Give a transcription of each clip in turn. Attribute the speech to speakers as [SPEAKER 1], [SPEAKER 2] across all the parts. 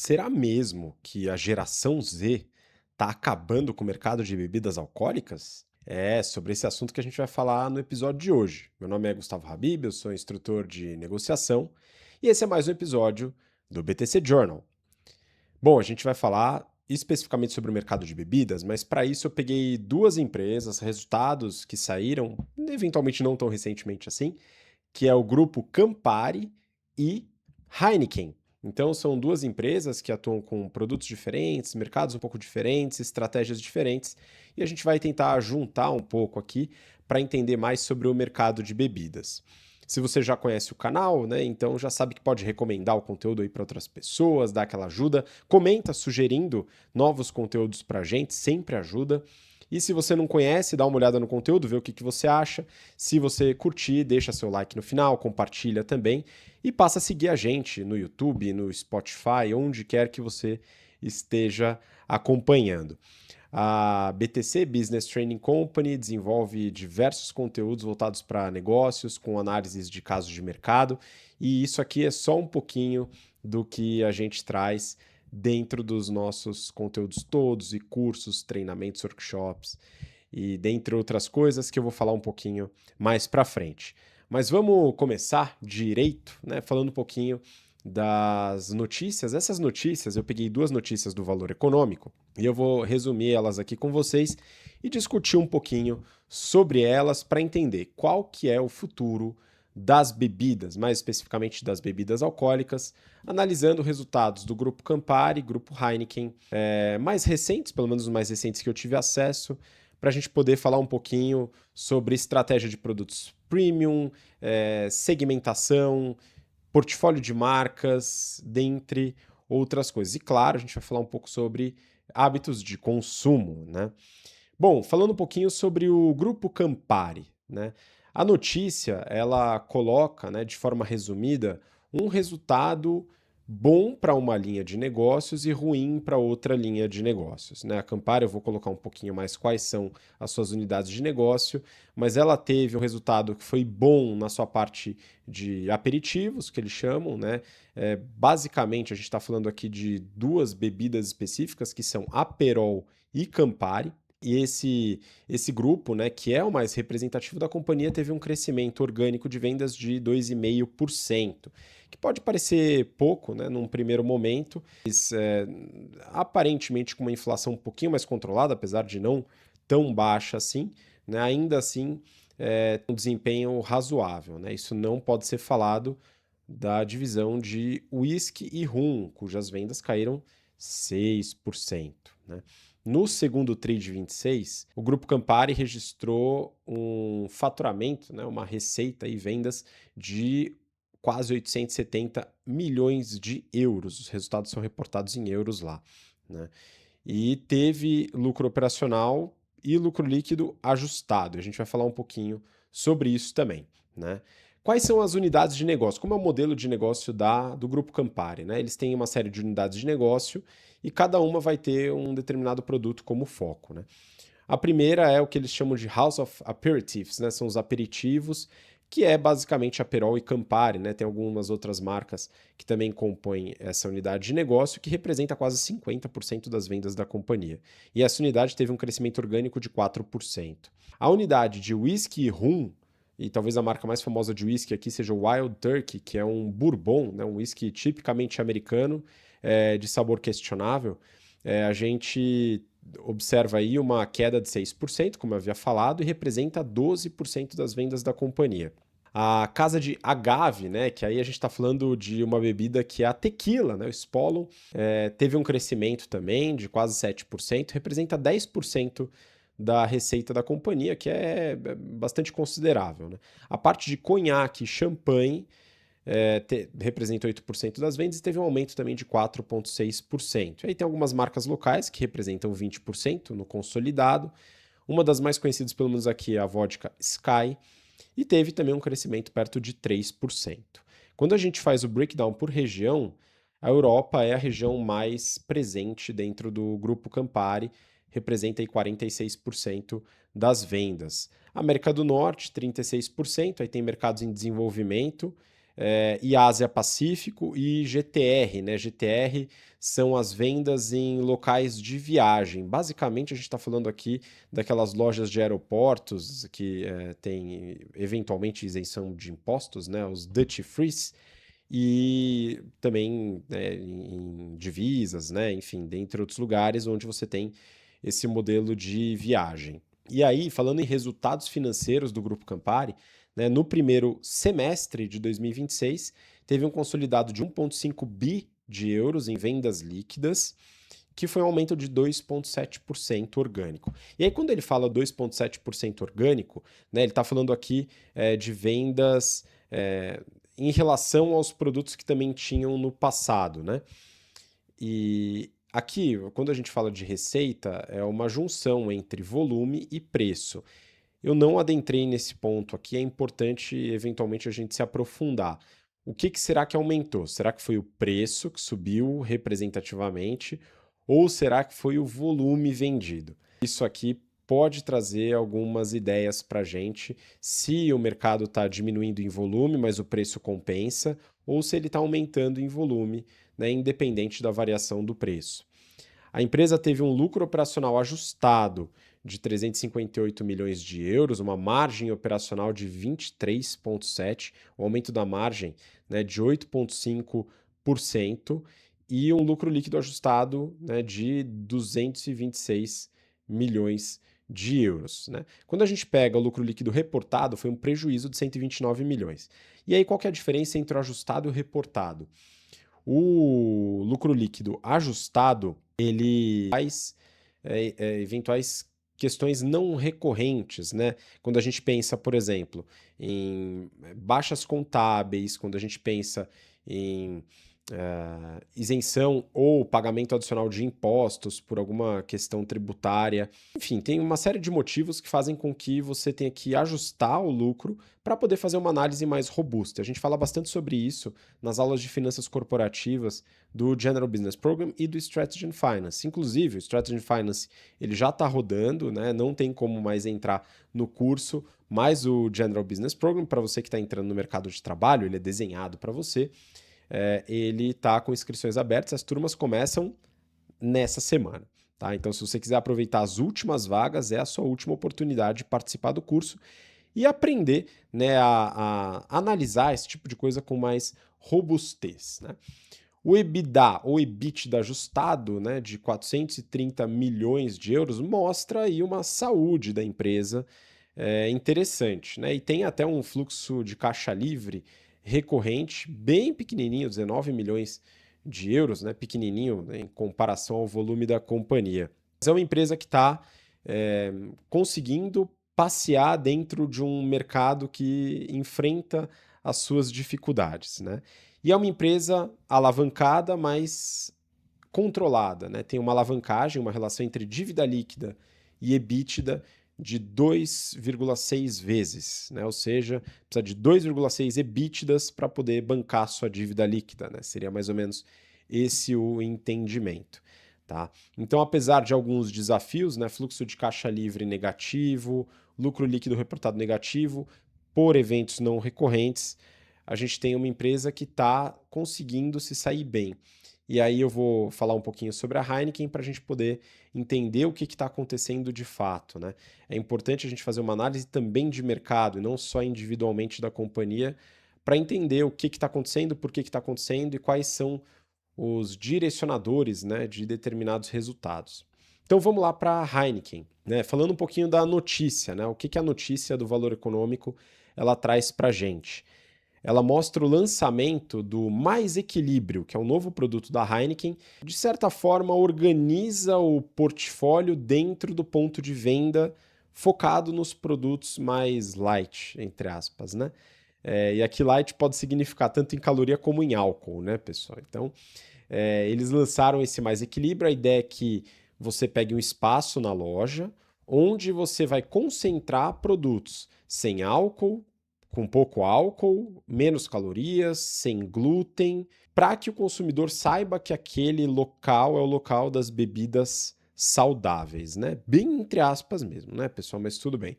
[SPEAKER 1] Será mesmo que a geração Z está acabando com o mercado de bebidas alcoólicas? É sobre esse assunto que a gente vai falar no episódio de hoje. Meu nome é Gustavo Habib, eu sou instrutor de negociação e esse é mais um episódio do BTC Journal. Bom, a gente vai falar especificamente sobre o mercado de bebidas, mas para isso eu peguei duas empresas, resultados que saíram, eventualmente não tão recentemente assim, que é o grupo Campari e Heineken. Então, são duas empresas que atuam com produtos diferentes, mercados um pouco diferentes, estratégias diferentes, e a gente vai tentar juntar um pouco aqui para entender mais sobre o mercado de bebidas. Se você já conhece o canal, né, então já sabe que pode recomendar o conteúdo aí para outras pessoas, dar aquela ajuda, comenta sugerindo novos conteúdos para a gente, sempre ajuda. E se você não conhece, dá uma olhada no conteúdo, vê o que você acha. Se você curtir, deixa seu like no final, compartilha também e passa a seguir a gente no YouTube, no Spotify, onde quer que você esteja acompanhando. A BTC Business Training Company desenvolve diversos conteúdos voltados para negócios, com análises de casos de mercado, e isso aqui é só um pouquinho do que a gente traz dentro dos nossos conteúdos todos e cursos, treinamentos, workshops e dentre outras coisas que eu vou falar um pouquinho mais para frente. Mas vamos começar direito, né, falando um pouquinho das notícias. Essas notícias, eu peguei duas notícias do Valor Econômico e eu vou resumir elas aqui com vocês e discutir um pouquinho sobre elas para entender qual que é o futuro das bebidas, mais especificamente das bebidas alcoólicas, analisando resultados do Grupo Campari, Grupo Heineken, mais recentes, pelo menos os mais recentes que eu tive acesso, para a gente poder falar um pouquinho sobre estratégia de produtos premium, segmentação, portfólio de marcas, dentre outras coisas. E claro, a gente vai falar um pouco sobre hábitos de consumo, né? Bom, falando um pouquinho sobre o Grupo Campari, né? A notícia, ela coloca, né, de forma resumida, um resultado bom para uma linha de negócios e ruim para outra linha de negócios, né? A Campari, eu vou colocar um pouquinho mais quais são as suas unidades de negócio, mas ela teve um resultado que foi bom na sua parte de aperitivos, que eles chamam, né? Basicamente, a gente está falando aqui de duas bebidas específicas, que são Aperol e Campari, e esse grupo, né, que é o mais representativo da companhia, teve um crescimento orgânico de vendas de 2,5%, que pode parecer pouco, né, num primeiro momento, mas aparentemente com uma inflação um pouquinho mais controlada, apesar de não tão baixa assim, né, ainda assim um desempenho razoável, né? Isso não pode ser falado da divisão de whisky e rum, cujas vendas caíram 6%, né? No segundo TRI de 26, o Grupo Campari registrou um faturamento, né, uma receita e vendas de quase 870 milhões de euros. Os resultados são reportados em euros lá, né? E teve lucro operacional e lucro líquido ajustado. A gente vai falar um pouquinho sobre isso também, né? Quais são as unidades de negócio? Como é o modelo de negócio do Grupo Campari, né? Eles têm uma série de unidades de negócio e cada uma vai ter um determinado produto como foco, né? A primeira é o que eles chamam de House of Aperitifs, né? São os aperitivos, que é basicamente Aperol e Campari, né? Tem algumas outras marcas que também compõem essa unidade de negócio, que representa quase 50% das vendas da companhia. E essa unidade teve um crescimento orgânico de 4%. A unidade de whisky e rum, e talvez a marca mais famosa de whisky aqui seja o Wild Turkey, que é um bourbon, né? Um whisky tipicamente americano, de sabor questionável. A gente observa aí uma queda de 6%, como eu havia falado, e representa 12% das vendas da companhia. A casa de agave, né, que aí a gente está falando de uma bebida que é a tequila, né, o Espolon, teve um crescimento também de quase 7%, representa 10% da receita da companhia, que é bastante considerável, né? A parte de conhaque e champanhe representa 8% das vendas e teve um aumento também de 4,6%. Aí tem algumas marcas locais que representam 20% no consolidado. Uma das mais conhecidas, pelo menos aqui, é a vodka Sky, e teve também um crescimento perto de 3%. Quando a gente faz o breakdown por região, a Europa é a região mais presente dentro do grupo Campari, representa aí 46% das vendas. América do Norte, 36%, aí tem mercados em desenvolvimento, e Ásia-Pacífico e GTR, né? GTR são as vendas em locais de viagem. Basicamente, a gente está falando aqui daquelas lojas de aeroportos que têm eventualmente isenção de impostos, né? Os duty frees, e também né, em divisas, né? Enfim, dentre outros lugares onde você tem esse modelo de viagem. E aí, falando em resultados financeiros do Grupo Campari, né, no primeiro semestre de 2026, teve um consolidado de 1,5 bi de euros em vendas líquidas, que foi um aumento de 2,7% orgânico. E aí, quando ele fala 2,7% orgânico, né, ele está falando aqui de vendas em relação aos produtos que também tinham no passado, né? E aqui, quando a gente fala de receita, é uma junção entre volume e preço. Eu não adentrei nesse ponto aqui, é importante eventualmente a gente se aprofundar. O que será que aumentou? Será que foi o preço que subiu representativamente ou será que foi o volume vendido? Isso aqui pode trazer algumas ideias para a gente se o mercado está diminuindo em volume, mas o preço compensa, ou se ele está aumentando em volume, né, independente da variação do preço. A empresa teve um lucro operacional ajustado de 358 milhões de euros, uma margem operacional de 23,7%, um aumento da margem né, de 8,5% e um lucro líquido ajustado né, de 226 milhões de euros. Né? Quando a gente pega o lucro líquido reportado, foi um prejuízo de 129 milhões. E aí, qual que é a diferença entre o ajustado e o reportado? O lucro líquido ajustado, ele faz eventuais questões não recorrentes, né? Quando a gente pensa, por exemplo, em baixas contábeis, quando a gente pensa em isenção ou pagamento adicional de impostos por alguma questão tributária. Enfim, tem uma série de motivos que fazem com que você tenha que ajustar o lucro para poder fazer uma análise mais robusta. A gente fala bastante sobre isso nas aulas de finanças corporativas do General Business Program e do Strategy and Finance. Inclusive, o Strategy and Finance ele já está rodando, né? Não tem como mais entrar no curso, mas o General Business Program, para você que está entrando no mercado de trabalho, ele é desenhado para você. Ele está com inscrições abertas, as turmas começam nessa semana. Tá? Então, se você quiser aproveitar as últimas vagas, é a sua última oportunidade de participar do curso e aprender né, a analisar esse tipo de coisa com mais robustez. Né? O EBITDA ou EBITDA ajustado né, de 430 milhões de euros mostra aí uma saúde da empresa interessante. Né? E tem até um fluxo de caixa livre recorrente, bem pequenininho, 19 milhões de euros, né? Pequenininho né? Em comparação ao volume da companhia. Mas é uma empresa que está conseguindo passear dentro de um mercado que enfrenta as suas dificuldades. Né? E é uma empresa alavancada, mas controlada. Né? Tem uma alavancagem, uma relação entre dívida líquida e EBITDA de 2,6 vezes, né? Ou seja, precisa de 2,6 EBITDAs para poder bancar sua dívida líquida, né? Seria mais ou menos esse o entendimento. Tá? Então, apesar de alguns desafios, né? Fluxo de caixa livre negativo, lucro líquido reportado negativo, por eventos não recorrentes, a gente tem uma empresa que está conseguindo se sair bem. E aí eu vou falar um pouquinho sobre a Heineken para a gente poder entender o que está acontecendo de fato. Né? É importante a gente fazer uma análise também de mercado e não só individualmente da companhia para entender o que está acontecendo, por que está acontecendo e quais são os direcionadores né, de determinados resultados. Então vamos lá para a Heineken. Né? Falando um pouquinho da notícia, né? O que a notícia do Valor Econômico ela traz para a gente. Ela mostra o lançamento do Mais Equilíbrio, que é um novo produto da Heineken. De certa forma, organiza o portfólio dentro do ponto de venda focado nos produtos mais light, entre aspas, né? E aqui light pode significar tanto em caloria como em álcool, né, pessoal? Então, eles lançaram esse Mais Equilíbrio. A ideia é que você pegue um espaço na loja onde você vai concentrar produtos sem álcool, com pouco álcool, menos calorias, sem glúten, para que o consumidor saiba que aquele local é o local das bebidas saudáveis, né? Bem entre aspas mesmo, né, pessoal? Mas tudo bem.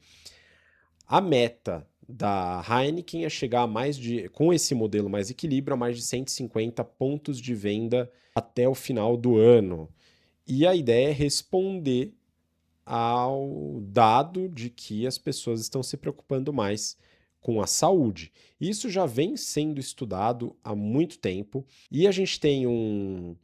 [SPEAKER 1] A meta da Heineken é chegar a com esse modelo mais equilíbrio, a mais de 150 pontos de venda até o final do ano. E a ideia é responder ao dado de que as pessoas estão se preocupando mais com a saúde. Isso já vem sendo estudado há muito tempo e a gente tem um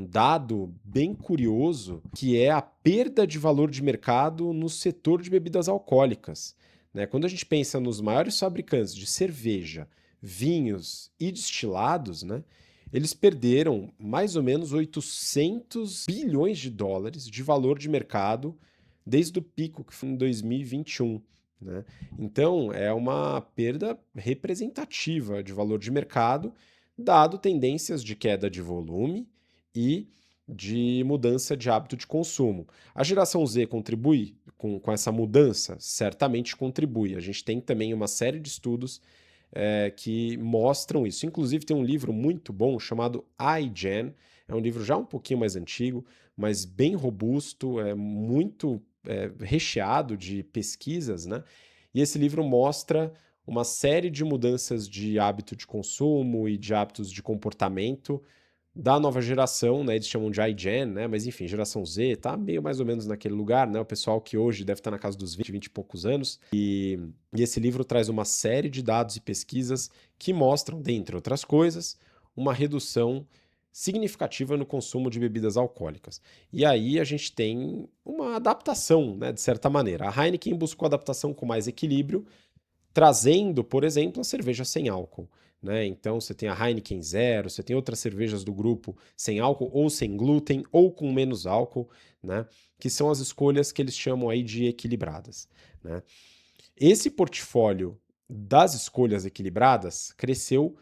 [SPEAKER 1] dado bem curioso que é a perda de valor de mercado no setor de bebidas alcoólicas. Né? Quando a gente pensa nos maiores fabricantes de cerveja, vinhos e destilados, né? Eles perderam mais ou menos 800 bilhões de dólares de valor de mercado desde o pico que foi em 2021. Né? Então, é uma perda representativa de valor de mercado, dado tendências de queda de volume e de mudança de hábito de consumo. A geração Z contribui com essa mudança? Certamente contribui. A gente tem também uma série de estudos que mostram isso. Inclusive, tem um livro muito bom chamado iGen. É um livro já um pouquinho mais antigo, mas bem robusto, muito recheado de pesquisas, né? E esse livro mostra uma série de mudanças de hábito de consumo e de hábitos de comportamento da nova geração, né? Eles chamam de iGen, né? Mas enfim, geração Z tá meio mais ou menos naquele lugar, né? O pessoal que hoje deve estar na casa dos 20 e poucos anos. E esse livro traz uma série de dados e pesquisas que mostram, dentre outras coisas, uma redução significativa no consumo de bebidas alcoólicas. E aí a gente tem uma adaptação, né, de certa maneira. A Heineken buscou adaptação com mais equilíbrio, trazendo, por exemplo, a cerveja sem álcool. Né? Então você tem a Heineken Zero, você tem outras cervejas do grupo sem álcool ou sem glúten ou com menos álcool, né? Que são as escolhas que eles chamam aí de equilibradas. Né? Esse portfólio das escolhas equilibradas cresceu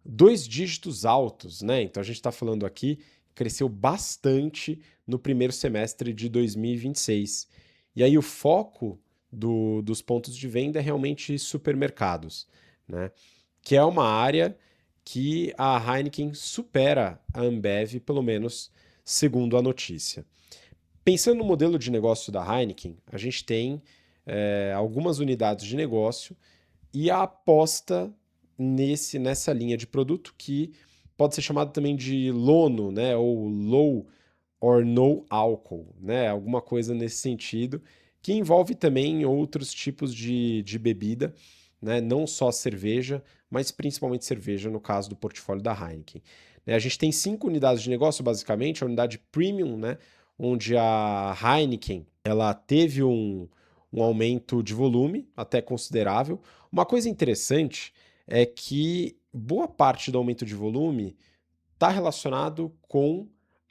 [SPEAKER 1] 2 dígitos altos, né? Então a gente está falando aqui, cresceu bastante no primeiro semestre de 2026. E aí o foco dos pontos de venda é realmente supermercados, né? Que é uma área que a Heineken supera a Ambev, pelo menos segundo a notícia. Pensando no modelo de negócio da Heineken, a gente tem algumas unidades de negócio e a aposta nessa linha de produto que pode ser chamado também de LONO, né, ou Low or No Alcohol, né, alguma coisa nesse sentido, que envolve também outros tipos de bebida, né, não só cerveja, mas principalmente cerveja no caso do portfólio da Heineken. A gente tem 5 unidades de negócio, basicamente, a unidade Premium, né, onde a Heineken ela teve um aumento de volume até considerável. Uma coisa interessante é que boa parte do aumento de volume está relacionado com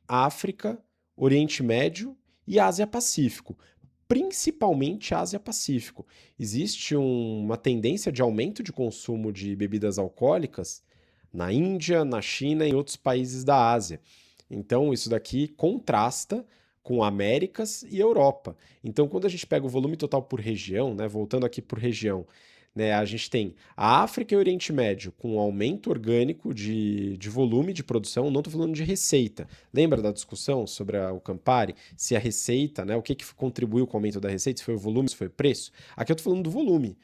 [SPEAKER 1] África, Oriente Médio e Ásia-Pacífico, principalmente Ásia-Pacífico. Existe uma tendência de aumento de consumo de bebidas alcoólicas na Índia, na China e em outros países da Ásia. Então, isso daqui contrasta com Américas e Europa. Então, quando a gente pega o volume total por região, né, voltando aqui por região, né, a gente tem a África e o Oriente Médio com um aumento orgânico de volume de produção, não estou falando de receita. Lembra da discussão sobre o Campari? Se a receita, né, o que contribuiu com o aumento da receita, se foi o volume, se foi o preço? Aqui eu estou falando do volume,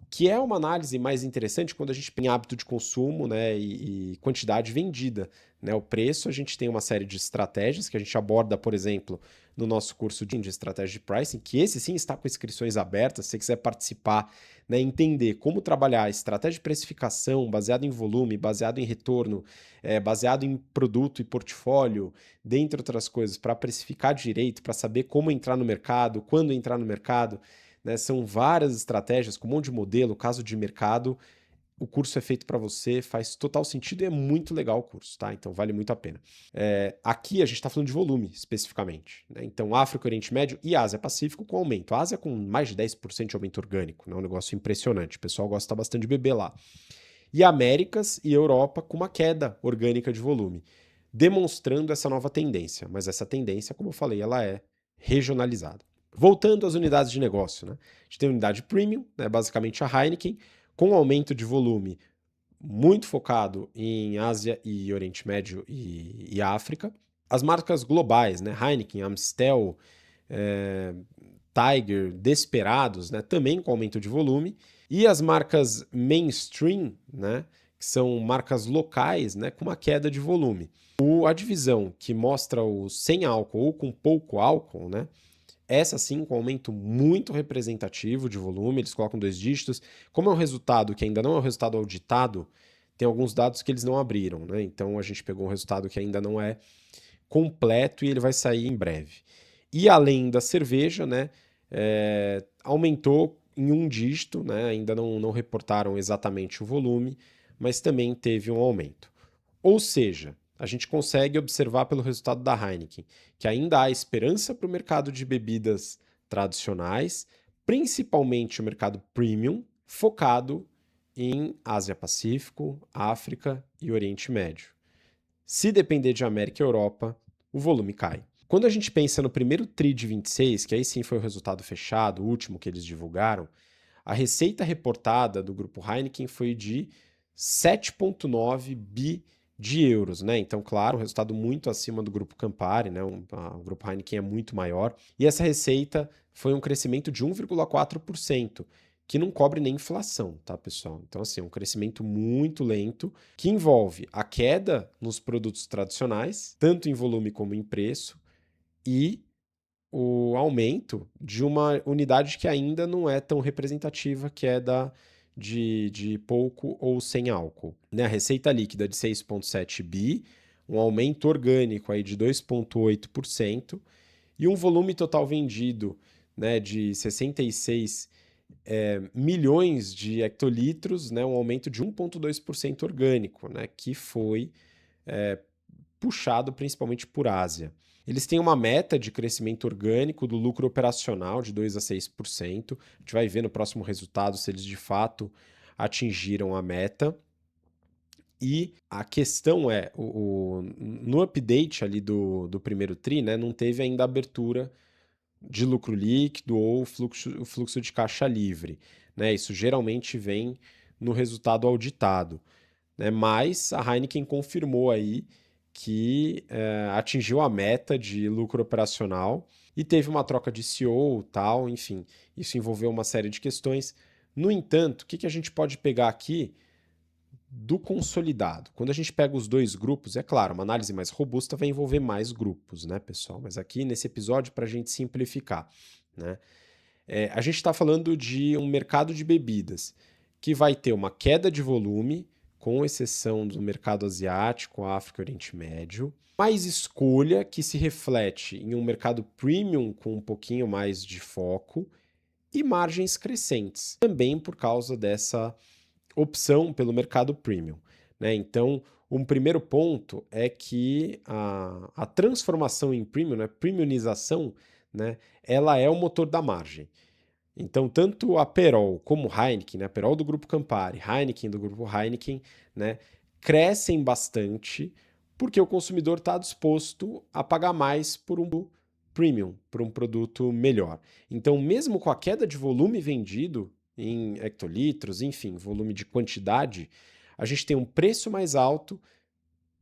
[SPEAKER 1] que é uma análise mais interessante quando a gente tem hábito de consumo, né, e quantidade vendida. Né? O preço, a gente tem uma série de estratégias que a gente aborda, por exemplo, no nosso curso de estratégia de pricing, que esse sim está com inscrições abertas. Se você quiser participar, né, entender como trabalhar a estratégia de precificação baseado em volume, baseado em retorno, baseado em produto e portfólio, dentre outras coisas, para precificar direito, para saber como entrar no mercado, quando entrar no mercado. Né, são várias estratégias, com um monte de modelo, caso de mercado. O curso é feito para você, faz total sentido e é muito legal o curso, tá? Então vale muito a pena. Aqui a gente está falando de volume, especificamente. Né? Então, África, Oriente Médio e Ásia-Pacífico com aumento. A Ásia com mais de 10% de aumento orgânico, né? Um negócio impressionante. O pessoal gosta bastante de beber lá. E Américas e Europa com uma queda orgânica de volume, demonstrando essa nova tendência. Mas essa tendência, como eu falei, ela é regionalizada. Voltando às unidades de negócio, né? A gente tem a unidade premium, né? Basicamente a Heineken, com aumento de volume muito focado em Ásia e Oriente Médio e África. As marcas globais, né? Heineken, Amstel, Tiger, Desperados, né? Também com aumento de volume. E as marcas mainstream, né, que são marcas locais, né, com uma queda de volume. A divisão que mostra o sem álcool ou com pouco álcool, né, essa sim com aumento muito representativo de volume, eles colocam 2 dígitos. Como é um resultado que ainda não é um resultado auditado, tem alguns dados que eles não abriram, né? Então a gente pegou um resultado que ainda não é completo e ele vai sair em breve. E além da cerveja, né, aumentou em 1 dígito, né? Ainda não reportaram exatamente o volume, mas também teve um aumento. Ou seja, a gente consegue observar pelo resultado da Heineken que ainda há esperança para o mercado de bebidas tradicionais, principalmente o mercado premium, focado em Ásia-Pacífico, África e Oriente Médio. Se depender de América e Europa, o volume cai. Quando a gente pensa no primeiro TRI de 26, que aí sim foi o resultado fechado, o último que eles divulgaram, a receita reportada do grupo Heineken foi de 7,9 bi de euros, né? Então, claro, um resultado muito acima do grupo Campari, né? O grupo Heineken é muito maior. E essa receita foi um crescimento de 1,4%, que não cobre nem inflação, tá, pessoal? Então, assim, um crescimento muito lento, que envolve a queda nos produtos tradicionais, tanto em volume como em preço, e o aumento de uma unidade que ainda não é tão representativa, que é de pouco ou sem álcool. Né? A receita líquida de 6,7 bi, um aumento orgânico aí de 2,8% e um volume total vendido, né, de 66 milhões de hectolitros, né, um aumento de 1,2% orgânico, né, que foi puxado principalmente por Ásia. Eles têm uma meta de crescimento orgânico do lucro operacional de 2 a 6%. A gente vai ver no próximo resultado se eles de fato atingiram a meta. E a questão é, no update ali do primeiro TRI, né, não teve ainda abertura de lucro líquido ou o fluxo de caixa livre. Né? Isso geralmente vem no resultado auditado. Né? Mas a Heineken confirmou aí que atingiu a meta de lucro operacional e teve uma troca de CEO, tal, enfim, isso envolveu uma série de questões. No entanto, o que a gente pode pegar aqui do consolidado? Quando a gente pega os dois grupos, é claro, uma análise mais robusta vai envolver mais grupos, né, pessoal? Mas aqui nesse episódio, para a gente simplificar, né? A gente está falando de um mercado de bebidas que vai ter uma queda de volume, com exceção do mercado asiático, África e Oriente Médio, mais escolha que se reflete em um mercado premium com um pouquinho mais de foco e margens crescentes, também por causa dessa opção pelo mercado premium. Né? Então, um primeiro ponto é que a transformação em premium, né, premiumização, né, ela é o motor da margem. Então, tanto a Perol como Heineken, né, a Perol do grupo Campari, Heineken do grupo Heineken, né, crescem bastante porque o consumidor está disposto a pagar mais por um premium, por um produto melhor. Então, mesmo com a queda de volume vendido em hectolitros, enfim, volume de quantidade, a gente tem um preço mais alto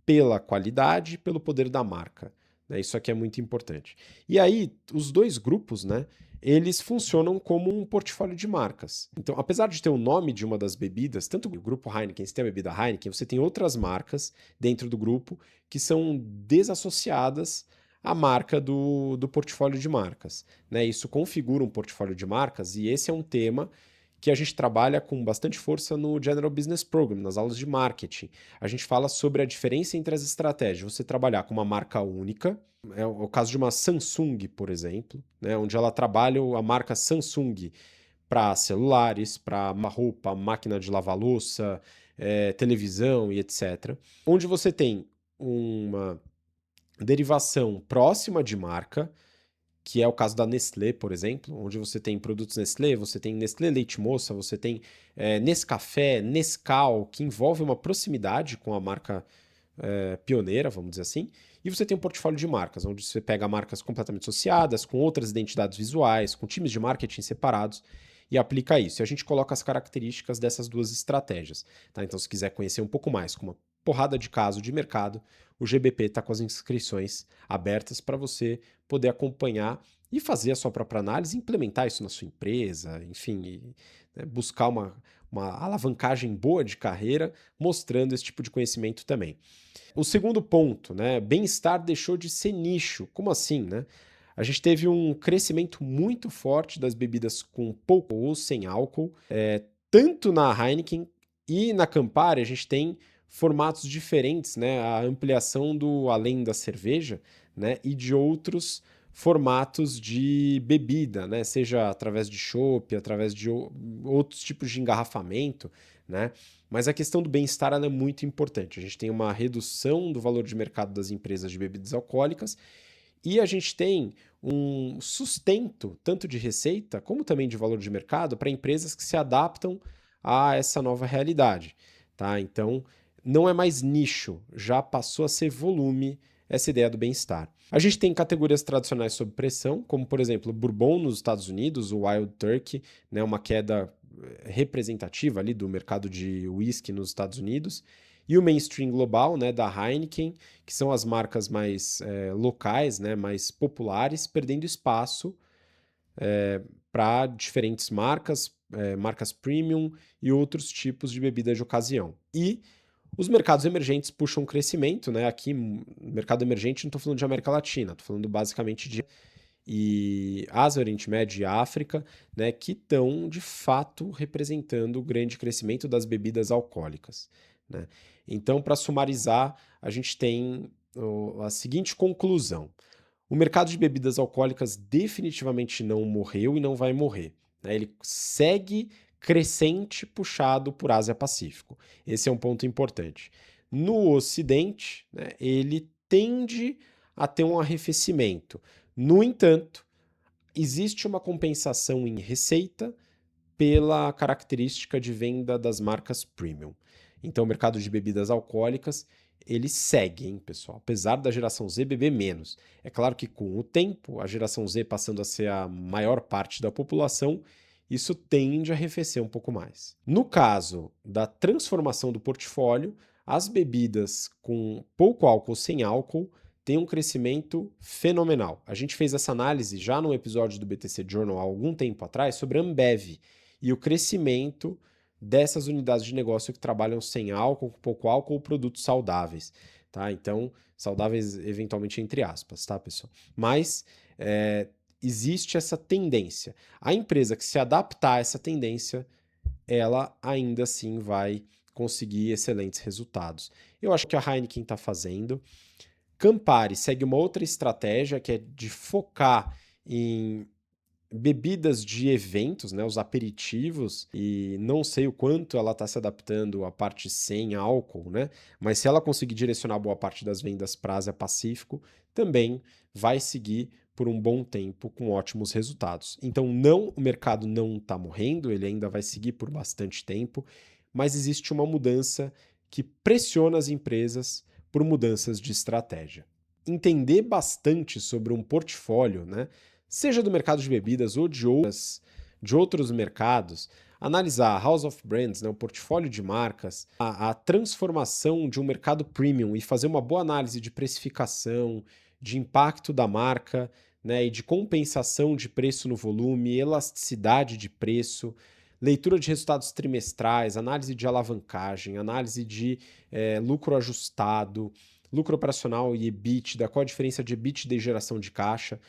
[SPEAKER 1] pela qualidade e pelo poder da marca. Né? Isso aqui é muito importante. E aí, os dois grupos, né, eles funcionam como um portfólio de marcas. Então, apesar de ter o nome de uma das bebidas, tanto o grupo Heineken, se tem a bebida Heineken, você tem outras marcas dentro do grupo que são desassociadas à marca do portfólio de marcas. Né? Isso configura um portfólio de marcas e esse é um tema que a gente trabalha com bastante força no General Business Program, nas aulas de marketing. A gente fala sobre a diferença entre as estratégias. Você trabalhar com uma marca única, é o caso de uma Samsung, por exemplo, né, onde ela trabalha a marca Samsung para celulares, para uma roupa, máquina de lavar louça, televisão e etc. Onde você tem uma derivação próxima de marca, que é o caso da Nestlé, por exemplo, onde você tem produtos Nestlé, você tem Nestlé Leite Moça, você tem Nescafé, Nescau, que envolve uma proximidade com a marca pioneira, vamos dizer assim, e você tem um portfólio de marcas, onde você pega marcas completamente associadas, com outras identidades visuais, com times de marketing separados, e aplica isso. E a gente coloca as características dessas duas estratégias. Tá? Então, se quiser conhecer um pouco mais, com uma porrada de caso de mercado, o GBP está com as inscrições abertas para você poder acompanhar e fazer a sua própria análise, implementar isso na sua empresa, enfim, né, buscar uma alavancagem boa de carreira, mostrando esse tipo de conhecimento também. O segundo ponto, né, bem-estar deixou de ser nicho. Como assim, né? A gente teve um crescimento muito forte das bebidas com pouco ou sem álcool, tanto na Heineken e na Campari a gente tem formatos diferentes, né? A ampliação do além da cerveja, né? E de outros formatos de bebida, né? Seja através de chopp, através de outros tipos de engarrafamento, né? Mas a questão do bem-estar ela é muito importante. A gente tem uma redução do valor de mercado das empresas de bebidas alcoólicas e a gente tem um sustento, tanto de receita como também de valor de mercado, para empresas que se adaptam a essa nova realidade. Tá? Então, não é mais nicho, já passou a ser volume essa ideia do bem-estar. A gente tem categorias tradicionais sob pressão, como por exemplo o Bourbon nos Estados Unidos, o Wild Turkey, né, uma queda representativa ali do mercado de whisky nos Estados Unidos, e o mainstream global, né, da Heineken, que são as marcas mais locais, né, mais populares, perdendo espaço para diferentes marcas, marcas premium e outros tipos de bebidas de ocasião. E os mercados emergentes puxam um crescimento, né? Aqui, mercado emergente, não estou falando de América Latina, estou falando basicamente de Ásia, Oriente Médio e África, né, que estão de fato representando o grande crescimento das bebidas alcoólicas, né? Então, para sumarizar, a gente tem a seguinte conclusão: o mercado de bebidas alcoólicas definitivamente não morreu e não vai morrer, né? Ele segue crescente puxado por Ásia-Pacífico. Esse é um ponto importante. No Ocidente, né, ele tende a ter um arrefecimento. No entanto, existe uma compensação em receita pela característica de venda das marcas premium. Então, o mercado de bebidas alcoólicas, ele segue, hein, pessoal? Apesar da geração Z beber menos. É claro que com o tempo, a geração Z passando a ser a maior parte da população, isso tende a arrefecer um pouco mais. No caso da transformação do portfólio, as bebidas com pouco álcool, sem álcool, têm um crescimento fenomenal. A gente fez essa análise já num episódio do BTC Journal há algum tempo atrás sobre a Ambev e o crescimento dessas unidades de negócio que trabalham sem álcool, com pouco álcool ou produtos saudáveis, tá? Então, saudáveis eventualmente entre aspas, tá, pessoal? Mas existe essa tendência. A empresa que se adaptar a essa tendência, ela ainda assim vai conseguir excelentes resultados. Eu acho que a Heineken está fazendo. Campari segue uma outra estratégia que é de focar em bebidas de eventos, né, os aperitivos, e não sei o quanto ela está se adaptando à parte sem álcool, né, mas se ela conseguir direcionar boa parte das vendas para a Ásia Pacífico, também vai seguir por um bom tempo com ótimos resultados. Então, não, o mercado não está morrendo, ele ainda vai seguir por bastante tempo, mas existe uma mudança que pressiona as empresas por mudanças de estratégia. Entender bastante sobre um portfólio, né, seja do mercado de bebidas ou de outros mercados, analisar a House of Brands, né, o portfólio de marcas, a transformação de um mercado premium e fazer uma boa análise de precificação, de impacto da marca, né, e de compensação de preço no volume, elasticidade de preço, leitura de resultados trimestrais, análise de alavancagem, análise de lucro ajustado, lucro operacional e EBITDA, qual a diferença de EBITDA e geração de caixa.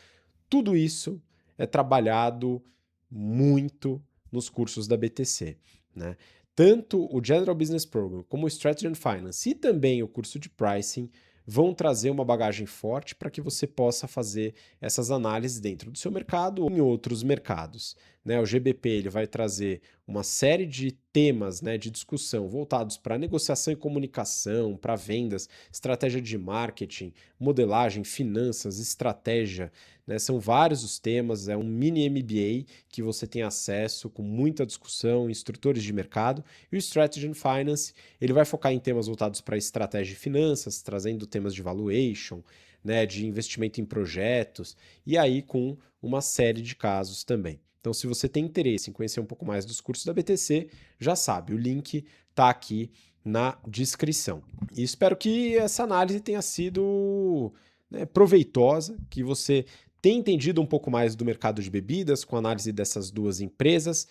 [SPEAKER 1] Tudo isso é trabalhado muito nos cursos da BTC, né? Tanto o General Business Program como o Strategy and Finance e também o curso de Pricing vão trazer uma bagagem forte para que você possa fazer essas análises dentro do seu mercado ou em outros mercados, né? O GBP ele vai trazer uma série de temas, né, de discussão voltados para negociação e comunicação, para vendas, estratégia de marketing, modelagem, finanças, estratégia, né? São vários os temas, é um mini MBA que você tem acesso com muita discussão, instrutores de mercado, e o Strategy and Finance ele vai focar em temas voltados para estratégia e finanças, trazendo temas de valuation, né, de investimento em projetos, e aí com uma série de casos também. Então, se você tem interesse em conhecer um pouco mais dos cursos da BTC, já sabe, o link está aqui na descrição. E espero que essa análise tenha sido, né, proveitosa, que você tem entendido um pouco mais do mercado de bebidas com a análise dessas duas empresas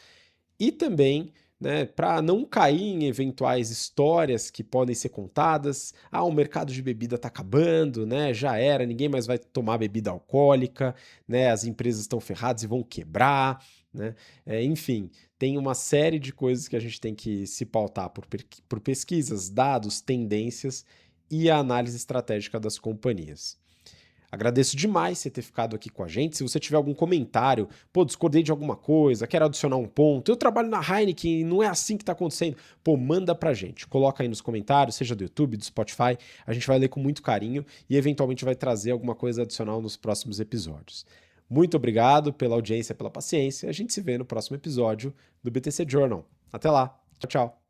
[SPEAKER 1] e também, né, para não cair em eventuais histórias que podem ser contadas. Ah, o mercado de bebida está acabando, né? Já era, ninguém mais vai tomar bebida alcoólica, né? As empresas estão ferradas e vão quebrar, né? Enfim, tem uma série de coisas que a gente tem que se pautar por pesquisas, dados, tendências e a análise estratégica das companhias. Agradeço demais você ter ficado aqui com a gente. Se você tiver algum comentário, pô, discordei de alguma coisa, quero adicionar um ponto, eu trabalho na Heineken e não é assim que tá acontecendo, pô, manda pra gente. Coloca aí nos comentários, seja do YouTube, do Spotify, a gente vai ler com muito carinho e eventualmente vai trazer alguma coisa adicional nos próximos episódios. Muito obrigado pela audiência, pela paciência. A gente se vê no próximo episódio do BTC Journal. Até lá. Tchau, tchau.